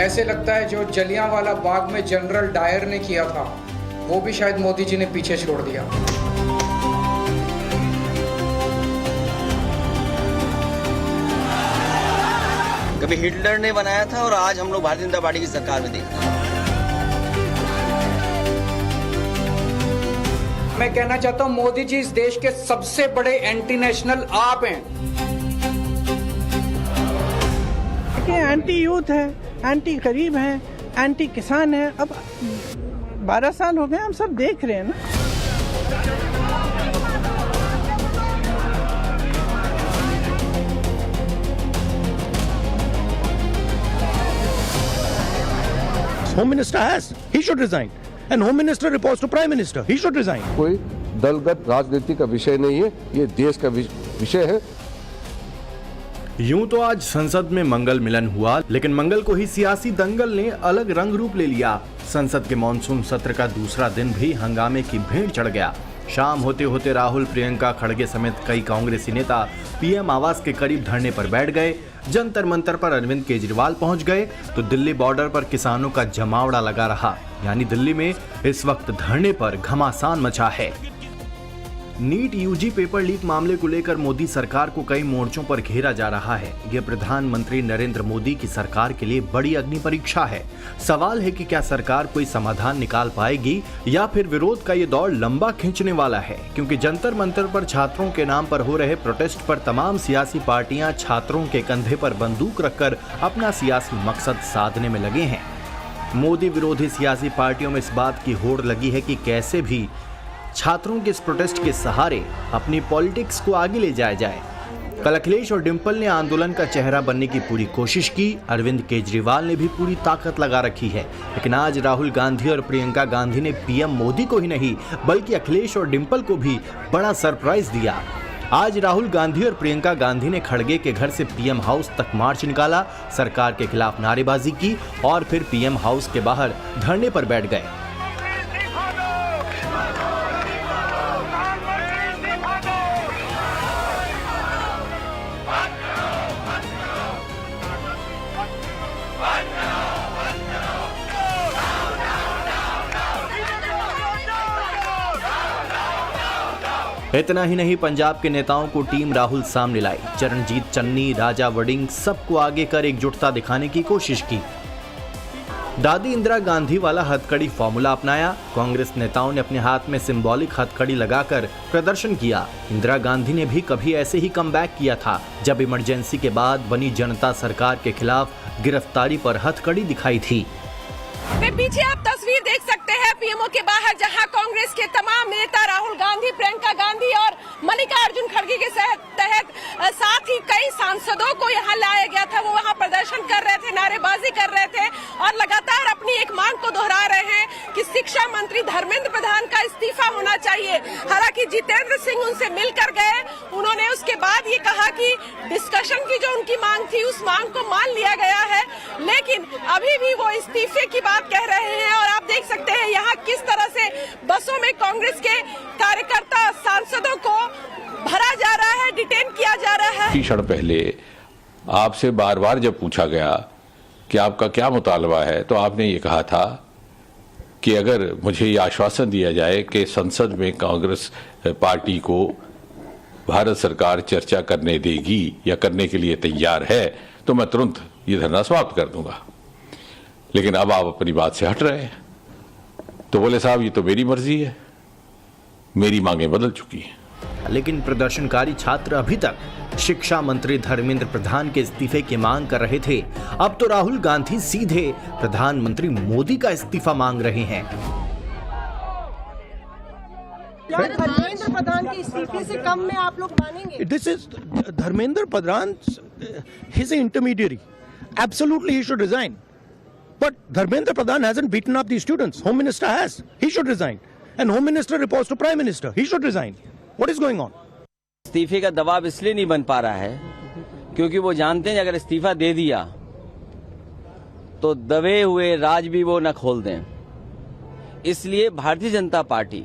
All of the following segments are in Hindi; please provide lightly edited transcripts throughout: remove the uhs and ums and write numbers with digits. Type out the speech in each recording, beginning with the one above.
ऐसे लगता है जो जलियांवाला बाग में जनरल डायर ने किया था वो भी शायद मोदी जी ने पीछे छोड़ दिया। कभी हिटलर ने बनाया था और आज हम लोग भारतीय जनता पार्टी की सरकार में देख रहे हैं। मैं कहना चाहता हूं मोदी जी इस देश के सबसे बड़े एंटी नेशनल आप हैं। एंटी यूथ है, एंटी गरीब है, एंटी किसान है। अब 12 साल हो गए, हम सब देख रहे हैं ना। Home Minister has, he should resign. And Home Minister reports to Prime Minister, he should resign. कोई दलगत राजनीति का विषय नहीं है, ये देश का विषय है। यूं तो आज संसद में मंगल मिलन हुआ, लेकिन मंगल को ही सियासी दंगल ने अलग रंग रूप ले लिया। संसद के मॉनसून सत्र का दूसरा दिन भी हंगामे की भीड़ चढ़ गया। शाम होते होते राहुल, प्रियंका खड़गे समेत कई कांग्रेसी नेता पीएम आवास के करीब धरने पर बैठ गए। जंतर मंतर पर अरविंद केजरीवाल पहुंच गए तो दिल्ली बॉर्डर पर किसानों का जमावड़ा लगा रहा। यानी दिल्ली में इस वक्त धरने पर घमासान मचा है। नीट यूजी पेपर लीक मामले को लेकर मोदी सरकार को कई मोर्चों पर घेरा जा रहा है। यह प्रधानमंत्री नरेंद्र मोदी की सरकार के लिए बड़ी अग्नि परीक्षा है। सवाल है कि क्या सरकार कोई समाधान निकाल पाएगी या फिर विरोध का ये दौर लंबा खींचने वाला है, क्योंकि जंतर मंतर पर छात्रों के नाम पर हो रहे प्रोटेस्ट पर तमाम सियासी पार्टियां छात्रों के कंधे पर बंदूक रखकर अपना सियासी मकसद साधने में लगे हैं। मोदी विरोधी सियासी पार्टियों में इस बात की होड़ लगी है कि कैसे भी छात्रों के इस प्रोटेस्ट के सहारे अपनी पॉलिटिक्स को आगे ले जाया जाए। कल अखिलेश और डिंपल ने आंदोलन का चेहरा बनने की पूरी कोशिश की। अरविंद केजरीवाल ने भी पूरी ताकत लगा रखी है। लेकिन आज राहुल गांधी और प्रियंका गांधी ने पीएम मोदी को ही नहीं बल्कि अखिलेश और डिंपल को भी बड़ा सरप्राइज दिया। आज राहुल गांधी और प्रियंका गांधी ने खड़गे के घर से पीएम हाउस तक मार्च निकाला, सरकार के खिलाफ नारेबाजी की और फिर पीएम हाउस के बाहर धरने पर बैठ गए। इतना ही नहीं, पंजाब के नेताओं को टीम राहुल सामने लाई। चरणजीत चन्नी, राजा वडिंग सबको आगे कर एकजुटता दिखाने की कोशिश की। दादी इंदिरा गांधी वाला हथकड़ी फॉर्मूला अपनाया। कांग्रेस नेताओं ने अपने हाथ में सिंबॉलिक हथकड़ी लगाकर प्रदर्शन किया। इंदिरा गांधी ने भी कभी ऐसे ही कमबैक किया था, जब इमरजेंसी के बाद बनी जनता सरकार के खिलाफ गिरफ्तारी पर हथकड़ी दिखाई थी। पीछे आप तस्वीर देख सकते हैं पीएमओ के बाहर, जहां कांग्रेस के तमाम नेता राहुल गांधी, प्रियंका गांधी और मल्लिकार्जुन खड़गे के तहत साथ ही कई सांसदों को यहां लाया गया था। वो वहां प्रदर्शन कर रहे थे, नारेबाजी कर रहे थे और लगातार अपनी एक मांग को दोहरा रहे हैं कि शिक्षा मंत्री धर्मेंद्र प्रधान का इस्तीफा होना चाहिए। हालांकि जितेंद्र सिंह उनसे मिलकर गए, उन्होंने उसके बाद ये कहा कि डिस्कशन की जो उनकी मांग थी उस मांग को मान लिया गया है, लेकिन अभी भी वो इस्तीफे की बात कह रहे हैं। और आप देख सकते हैं यहाँ किस तरह से बसों में कांग्रेस के कार्यकर्ता, सांसदों को भरा जा रहा है, डिटेन किया जा रहा है। क्षण पहले आपसे बार बार जब पूछा गया कि आपका क्या मुतालबा है, तो आपने ये कहा था कि अगर मुझे ये आश्वासन दिया जाए कि संसद में कांग्रेस पार्टी को भारत सरकार चर्चा करने देगी या करने के लिए तैयार है, तो मैं तुरंत ये धरना समाप्त कर दूंगा। लेकिन अब आप अपनी बात से हट रहे हैं। तो बोले साहब ये तो मेरी मर्जी है, मेरी मांगें बदल चुकी हैं। लेकिन प्रदर्शनकारी छात्र अभी तक शिक्षा मंत्री धर्मेंद्र प्रधान के इस्तीफे की मांग कर रहे थे। अब तो राहुल गांधी सीधे प्रधानमंत्री मोदी का इस्तीफा मांग रहे हैं। धर्मेंद्र प्रधान के इस्तीफे से कम में आप लोग मानेंगे? This is Dharmendra Pradhan, he's an intermediary. Absolutely he should resign. But Dharmendra Pradhan hasn't beaten up the students. Home Minister has. He should resign. And Home Minister reports to Prime Minister. He should resign. What is going on? इस्तीफे का दबाव इसलिए नहीं बन पा रहा है क्योंकि वो जानते हैं अगर इस्तीफा दे दिया तो दबे हुए राज भी वो न खोल दें। इसलिए भारतीय जनता पार्टी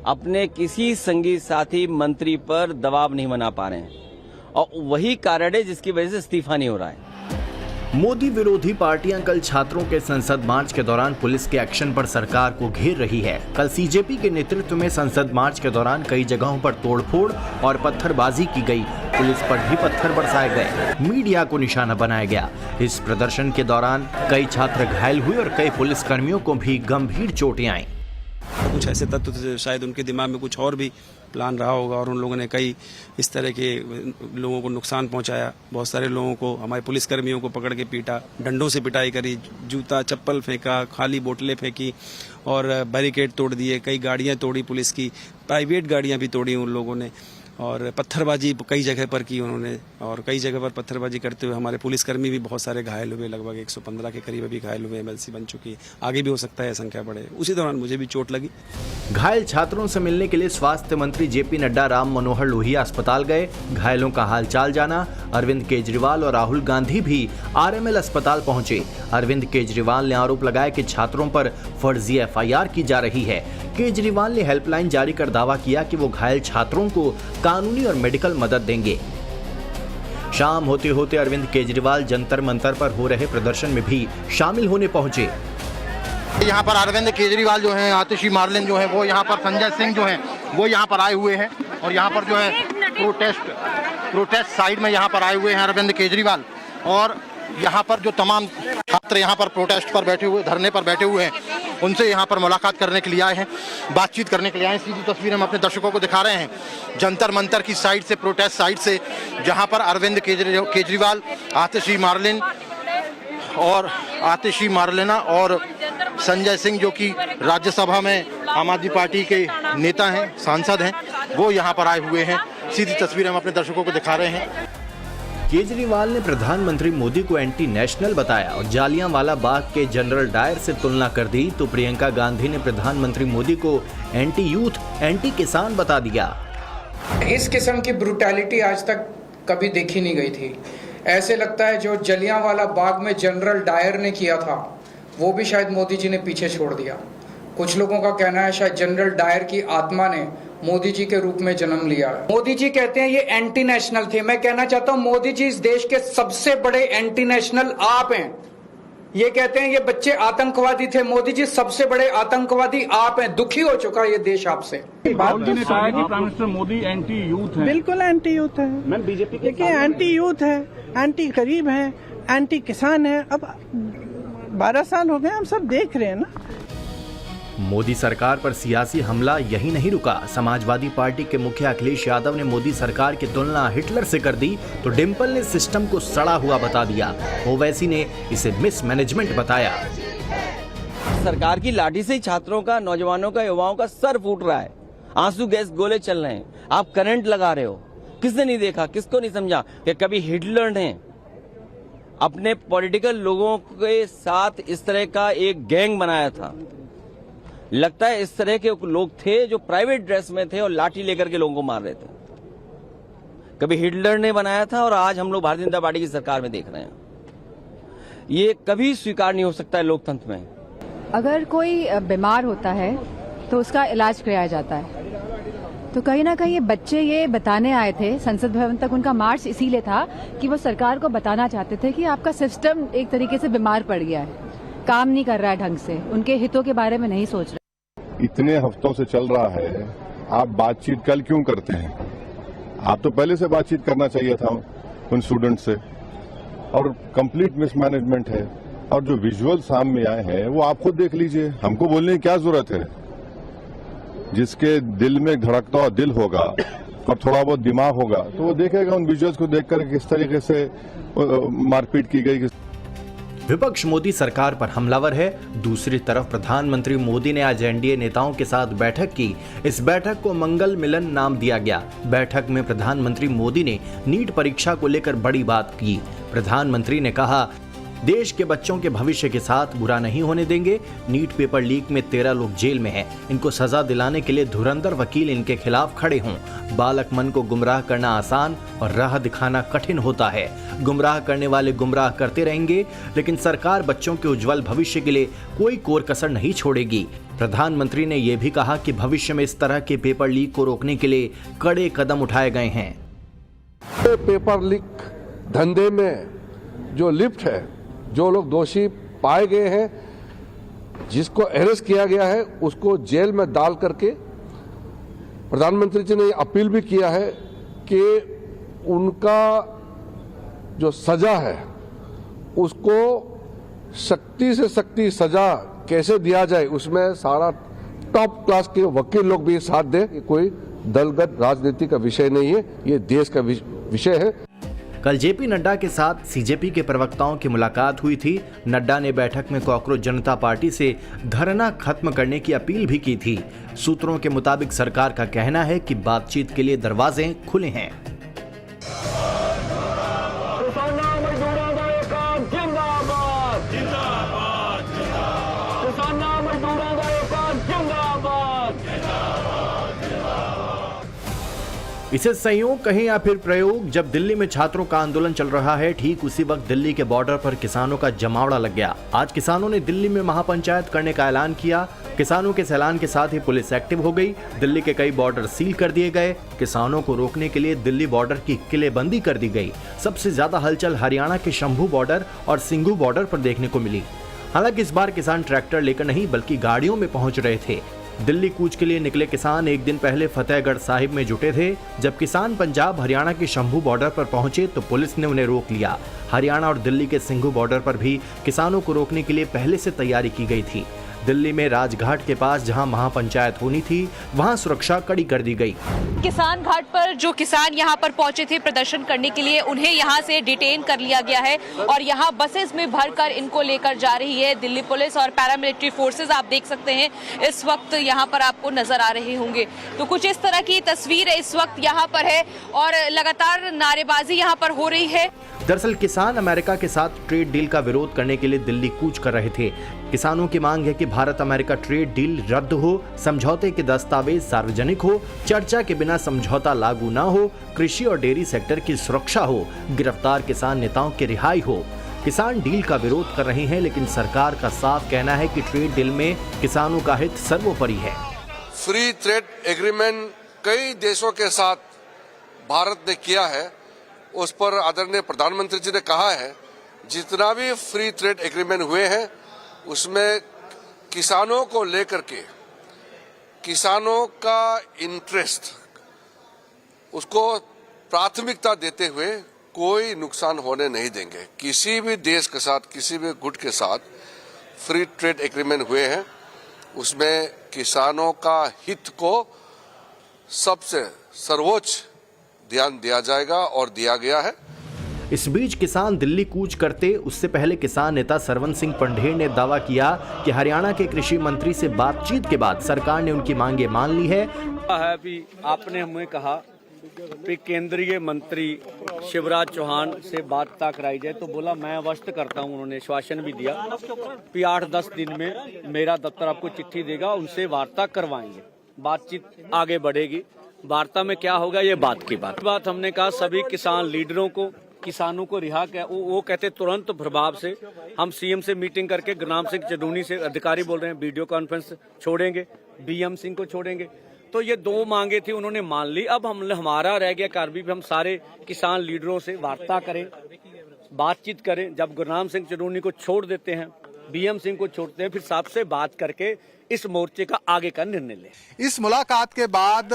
अपने किसी संगी साथी मंत्री पर दबाव नहीं बना पा रहे हैं और वही कारण है जिसकी वजह से इस्तीफा नहीं हो रहा है। मोदी विरोधी पार्टियां कल छात्रों के संसद मार्च के दौरान पुलिस के एक्शन पर सरकार को घेर रही है। कल सीजेपी के नेतृत्व में संसद मार्च के दौरान कई जगहों पर तोड़फोड़ और पत्थरबाजी की गई। पुलिस पर भी पत्थर बरसाए गए, मीडिया को निशाना बनाया गया। इस प्रदर्शन के दौरान कई छात्र घायल हुए और कई पुलिसकर्मियों को भी गंभीर चोटें आईं। कुछ ऐसे तत्व थे, शायद उनके दिमाग में कुछ और भी प्लान रहा होगा और उन लोगों ने कई इस तरह के लोगों को नुकसान पहुंचाया। बहुत सारे लोगों को, हमारे पुलिसकर्मियों को पकड़ के पीटा, डंडों से पिटाई करी, जूता चप्पल फेंका, खाली बोतलें फेंकी और बैरिकेड तोड़ दिए। कई गाड़ियां तोड़ी पुलिस की, प्राइवेट गाड़ियां भी तोड़ी उन लोगों ने और पत्थरबाजी कई जगह पर की उन्होंने। और कई जगह पर पत्थरबाजी करते हुए हमारे पुलिसकर्मी भी बहुत सारे घायल हुए, लगभग 115 के करीब अभी घायल हुए। एमएलसी बन चुकी है, आगे भी हो सकता है संख्या बढ़े। उसी दौरान मुझे भी चोट लगी। घायल छात्रों से मिलने के लिए स्वास्थ्य मंत्री जेपी नड्डा राम मनोहर लोहिया अस्पताल गए। घायलों का हालचाल जाना। अरविंद केजरीवाल और राहुल गांधी भी आरएमएल अस्पताल पहुंचे। अरविंद केजरीवाल ने आरोप लगाया कि छात्रों पर फर्जी एफआईआर की जा रही है। केजरीवाल ने हेल्पलाइन जारी कर दावा किया कि वो घायल छात्रों को कानूनी और मेडिकल मदद देंगे। शाम होते होते अरविंद केजरीवाल जंतर मंतर पर हो रहे प्रदर्शन में भी शामिल होने पहुंचे। यहाँ पर अरविंद केजरीवाल जो हैं, आतिशी मार्लिन जो हैं, वो यहाँ पर संजय सिंह जो हैं, वो यहाँ पर आए हुए हैं और यहाँ पर जो है प्रोटेस्ट साइड में यहाँ पर आए हुए हैं अरविंद केजरीवाल। और यहाँ पर जो तमाम छात्र यहाँ पर प्रोटेस्ट पर बैठे हुए, धरने पर बैठे हुए हैं, उनसे यहाँ पर मुलाकात करने के लिए आए हैं, बातचीत करने के लिए आए हैं। सीधी तस्वीर हम अपने दर्शकों को दिखा रहे हैं जंतर मंतर की साइड से, प्रोटेस्ट साइड से, जहाँ पर अरविंद केजरीवाल, आतिशी मार्लिना और संजय सिंह, जो कि राज्यसभा में आम आदमी पार्टी के नेता हैं, सांसद हैं, वो यहाँ पर आए हुए हैं। सीधी तस्वीर हम अपने दर्शकों को दिखा रहे हैं। केजरीवाल ने प्रधानमंत्री मोदी को एंटी नेशनल बताया और जालियांवाला बाग के जनरल डायर से तुलना कर दी, तो प्रियंका गांधी ने प्रधानमंत्री मोदी को एंटी यूथ, एंटी किसान बता दिया। इस किस्म की ब्रूटैलिटी आज तक कभी देखी नहीं गई थी। ऐसे लगता है जो जलियांवाला बाग में जनरल डायर ने किया था, वो भी शायद मोदी जी ने पीछे छोड़ दिया। कुछ लोगों का कहना है शायद जनरल डायर की आत्मा ने मोदी जी के रूप में जन्म लिया है। मोदी जी कहते हैं ये एंटी नेशनल थे। मैं कहना चाहता हूं मोदी जी इस देश के सबसे बड़े एंटी नेशनल आप हैं। ये कहते हैं ये बच्चे आतंकवादी थे। मोदी जी सबसे बड़े आतंकवादी आप हैं। दुखी हो चुका ये देश आपसे। राहुल जी ने कहा कि prime minister Modi anti youth है। बिल्कुल एंटी यूथ है। मैम बीजेपी देखिए एंटी यूथ है, एंटी गरीब है, एंटी किसान है। अब 12 साल हो गए, हम सब देख रहे हैं ना। मोदी सरकार पर सियासी हमला यही नहीं रुका। समाजवादी पार्टी के मुखिया अखिलेश यादव ने मोदी सरकार की तुलना हिटलर से कर दी, तो डिम्पल ने सिस्टम को सड़ा हुआ बता दिया। ओवैसी ने इसे मिसमैनेजमेंट बताया। सरकार की लाठी से ही छात्रों का, नौजवानों का, युवाओं का सर फूट रहा है। आंसू गैस गोले चल रहे हैं, आप करंट लगा रहे हो। किसने नहीं देखा, किसको नहीं समझा कि कभी हिटलर ने अपने पॉलिटिकल लोगों के साथ इस तरह का एक गैंग बनाया था। लगता है इस तरह के लोग थे जो प्राइवेट ड्रेस में थे और लाठी लेकर के लोगों को मार रहे थे। कभी हिटलर ने बनाया था और आज हम लोग भारतीय जनता पार्टी की सरकार में देख रहे हैं। ये कभी स्वीकार नहीं हो सकता है लोकतंत्र में। अगर कोई बीमार होता है तो उसका इलाज कराया जाता है। तो कहीं ना कहीं ये बच्चे ये बताने आए थे संसद भवन तक, उनका मार्च इसीलिए था कि वो सरकार को बताना चाहते थे कि आपका सिस्टम एक तरीके से बीमार पड़ गया है, काम नहीं कर रहा है ढंग से, उनके हितों के बारे में नहीं सोच रहे। इतने हफ्तों से चल रहा है, आप बातचीत कल क्यों करते हैं? आप तो पहले से बातचीत करना चाहिए था उन स्टूडेंट से। और कंप्लीट मिसमैनेजमेंट है। और जो विजुअल सामने आए हैं वो आप खुद देख लीजिए, हमको बोलने की क्या जरूरत है? जिसके दिल में धड़कता हुआ दिल होगा और थोड़ा बहुत दिमाग होगा तो वो देखेगा उन विजुअल्स को देखकर किस तरीके से मारपीट की गई। विपक्ष मोदी सरकार पर हमलावर है। दूसरी तरफ प्रधानमंत्री मोदी ने आज एनडीए नेताओं के साथ बैठक की। इस बैठक को मंगल मिलन नाम दिया गया। बैठक में प्रधानमंत्री मोदी ने नीट परीक्षा को लेकर बड़ी बात की। प्रधानमंत्री ने कहा, देश के बच्चों के भविष्य के साथ बुरा नहीं होने देंगे। नीट पेपर लीक में 13 लोग जेल में हैं। इनको सजा दिलाने के लिए धुरंधर वकील इनके खिलाफ खड़े हों। बालक मन को गुमराह करना आसान और राह दिखाना कठिन होता है। गुमराह करने वाले गुमराह करते रहेंगे, लेकिन सरकार बच्चों के उज्जवल भविष्य के लिए कोई कोर कसर नहीं छोड़ेगी। प्रधानमंत्री ने यह भी कहा कि भविष्य में इस तरह के पेपर लीक को रोकने के लिए कड़े कदम उठाए गए हैं। पेपर लीक धंधे में जो लिप्त है जो लोग दोषी पाए गए हैं, जिसको अरेस्ट किया गया है, उसको जेल में डाल करके प्रधानमंत्री जी ने अपील भी किया है कि उनका जो सजा है उसको सख्ती से सख्ती सजा कैसे दिया जाए, उसमें सारा टॉप क्लास के वकील लोग भी साथ दें। कोई दलगत राजनीति का विषय नहीं है, ये देश का विषय है। कल जेपी नड्डा के साथ सीजेपी के प्रवक्ताओं की मुलाकात हुई थी। नड्डा ने बैठक में कॉकरोच जनता पार्टी से धरना खत्म करने की अपील भी की थी। सूत्रों के मुताबिक सरकार का कहना है कि बातचीत के लिए दरवाजे खुले हैं। इसे संयोग कहें या फिर प्रयोग, जब दिल्ली में छात्रों का आंदोलन चल रहा है, ठीक उसी वक्त दिल्ली के बॉर्डर पर किसानों का जमावड़ा लग गया। आज किसानों ने दिल्ली में महापंचायत करने का ऐलान किया। किसानों के ऐलान के साथ ही पुलिस एक्टिव हो गई। दिल्ली के कई बॉर्डर सील कर दिए गए। किसानों को रोकने के लिए दिल्ली बॉर्डर की किलेबंदी कर दी गई। सबसे ज्यादा हलचल हरियाणा के शंभू बॉर्डर और सिंघू बॉर्डर पर देखने को मिली। हालांकि इस बार किसान ट्रैक्टर लेकर नहीं बल्कि गाड़ियों में पहुंच रहे थे। दिल्ली कूच के लिए निकले किसान एक दिन पहले फतेहगढ़ साहिब में जुटे थे। जब किसान पंजाब हरियाणा के शंभू बॉर्डर पर पहुंचे तो पुलिस ने उन्हें रोक लिया। हरियाणा और दिल्ली के सिंघू बॉर्डर पर भी किसानों को रोकने के लिए पहले से तैयारी की गई थी। दिल्ली में राजघाट के पास जहां महापंचायत होनी थी, वहां सुरक्षा कड़ी कर दी गई। किसान घाट पर जो किसान यहां पर पहुंचे थे प्रदर्शन करने के लिए, उन्हें यहां से डिटेन कर लिया गया है और यहां बसेस में भरकर इनको लेकर जा रही है दिल्ली पुलिस और पैरामिलिट्री फोर्सेस। आप देख सकते हैं इस वक्त यहां पर आपको नजर आ रहे होंगे। तो कुछ इस तरह की तस्वीर इस वक्त यहां पर है और लगातार नारेबाजी यहां पर हो रही है। दरअसल किसान अमेरिका के साथ ट्रेड डील का विरोध करने के लिए दिल्ली कूच कर रहे थे। किसानों की मांग है कि भारत अमेरिका ट्रेड डील रद्द हो, समझौते के दस्तावेज सार्वजनिक हो, चर्चा के बिना समझौता लागू न हो, कृषि और डेयरी सेक्टर की सुरक्षा हो, गिरफ्तार किसान नेताओं की रिहाई हो। किसान डील का विरोध कर रहे हैं, लेकिन सरकार का साफ कहना है कि ट्रेड डील में किसानों का हित सर्वोपरि है। फ्री ट्रेड एग्रीमेंट कई देशों के साथ भारत ने किया है, उस पर आदरणीय प्रधानमंत्री जी ने कहा है जितना भी फ्री ट्रेड एग्रीमेंट हुए हैं उसमें किसानों को लेकर के, किसानों का इंटरेस्ट, उसको प्राथमिकता देते हुए कोई नुकसान होने नहीं देंगे। किसी भी देश के साथ, किसी भी गुट के साथ फ्री ट्रेड एग्रीमेंट हुए हैं, उसमें किसानों का हित को सबसे सर्वोच्च ध्यान दिया जाएगा और दिया गया है। इस बीच किसान दिल्ली कूच करते उससे पहले किसान नेता सरवन सिंह पंढेर ने दावा किया कि हरियाणा के कृषि मंत्री से बातचीत के बाद सरकार ने उनकी मांगे मान ली है। आपने हमें कहा कि केंद्रीय मंत्री शिवराज चौहान से वार्ता कराई जाए, तो बोला मैं अवश्य करता हूं। उन्होंने आश्वासन भी दिया कि 8-10 दिन में मेरा दफ्तर आपको चिट्ठी देगा, उनसे वार्ता करवाएंगे, बातचीत आगे बढ़ेगी। वार्ता में क्या होगा ये बात की बात हमने कहा सभी किसान लीडरों को, किसानों को रिहा किया। वो कहते तुरंत प्रभाव से हम सीएम से मीटिंग करके गुरनाम सिंह चडूनी से अधिकारी बोल रहे हैं वीडियो कॉन्फ्रेंस छोड़ेंगे, बीएम सिंह को छोड़ेंगे। तो ये 2 मांगे थी, उन्होंने मान ली। अब हमारा रह गया कार्रवाई भी हम सारे किसान लीडरों से वार्ता करें, बातचीत करें। जब गुरनाम सिंह चडूनी को छोड़ देते हैं, बीएम सिंह को छोड़ते हैं, फिर सबसे बात करके इस मोर्चे का आगे का निर्णय लें। इस मुलाकात के बाद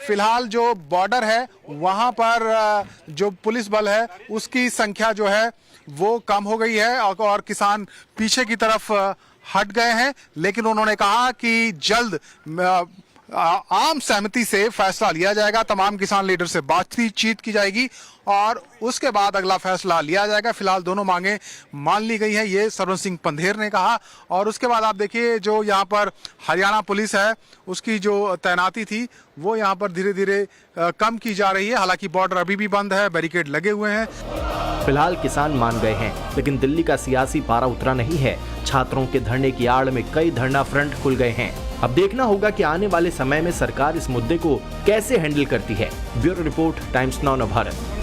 फिलहाल जो बॉर्डर है वहां पर जो पुलिस बल है उसकी संख्या जो है वो कम हो गई है और किसान पीछे की तरफ हट गए हैं। लेकिन उन्होंने कहा कि जल्द आम सहमति से फैसला लिया जाएगा, तमाम किसान लीडर से बातचीत की जाएगी और उसके बाद अगला फैसला लिया जाएगा। फिलहाल दोनों मांगे मान ली गई हैं, ये सरवन सिंह पंधेर ने कहा। और उसके बाद आप देखिए जो यहाँ पर हरियाणा पुलिस है उसकी जो तैनाती थी वो यहाँ पर धीरे धीरे कम की जा रही है। हालांकि बॉर्डर अभी भी बंद है, बैरिकेड लगे हुए हैं। फिलहाल किसान मान गए हैं, लेकिन दिल्ली का सियासी पारा उतरा नहीं है। छात्रों के धरने की आड़ में कई धरना फ्रंट खुल गए हैं। अब देखना होगा कि आने वाले समय में सरकार इस मुद्दे को कैसे हैंडल करती है। Bureau report, times now Bharat.